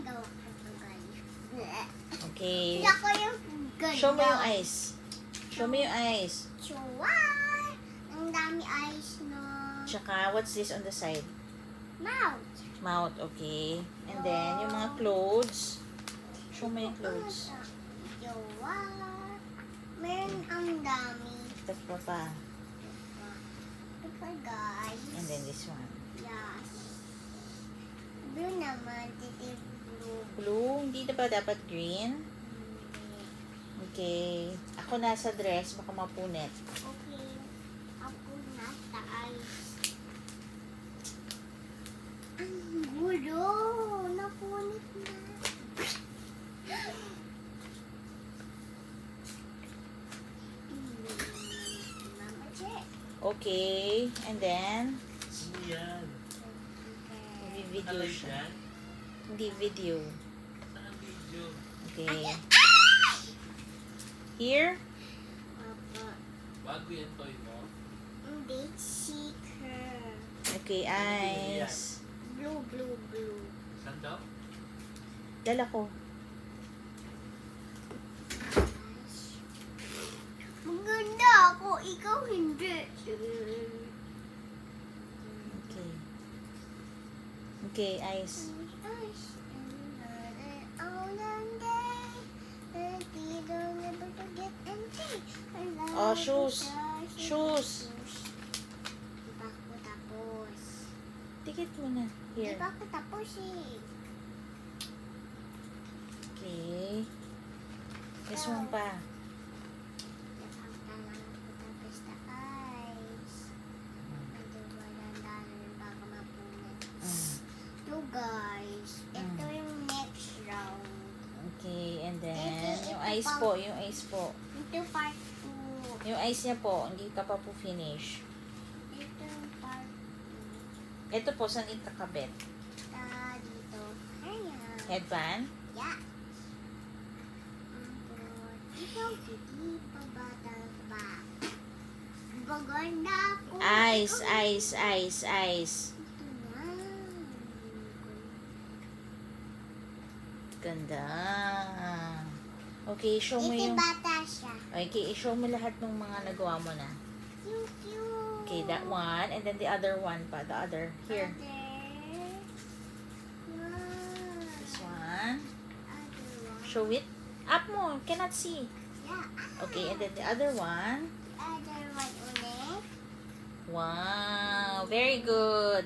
gawa ko ito, guys. Okay. Ako yung ganda. Show mo yung eyes. Show mo yung eyes. Chua! Ang dami eyes no. Tsaka, what's this on the side? Mouth. Mouth, okay. And then, yung mga clothes. Show mo yung clothes. Chua! Meron ang dami. Ito pa. Ito guys. And then this one. Yes. Blue naman. Titi blue. Blue, hindi na ba dapat green? Okay. Ako nasa dress, baka mapunit. Okay. Ako nasa eyes. Ang gulo. Napunit na. Mama check. Okay. And then, Ano yan? video Alay siya. yan? Hindi video. Saan ang video? Okay. Here. Papa. Bago yan toy mo? Hindi. Seeker. Okay, eyes. Blue, blue, blue. Saan daw? Dala ko. Maganda ako. Ikaw hindi. Okay. Okay, eyes. Oh, shoes. Shoes. Di pa ako tapos. Tikit mo na. Di Here. pa ako tapos eh. Okay. This one pa. Nakakita lang ako tapos na eyes. Ito wala dahil bago mapunit. Mm. Ito guys. Ito yung next round. Okay, and then, yung eyes po, yung eyes po. Ito part 2. Yung eyes niya po, hindi ka pa po finish. Ito yung part Ito po, saan itakabit? 2. Dito. Ayan. Headband? Yeah. Ikaw, hindi pa bata pa. Maganda ako. Eyes, eyes, eyes, eyes. Ito na. Ganda. Okay, show mo Ito yung... bata siya. Okay, i-show mo lahat ng mga nagawa mo na. Cute, cute. Okay, that one. And then the other one pa. The other. Here. This one. Show it. Up mo. Cannot see. Yeah. Okay, and then the other one. Other one ulit. Wow. Very good.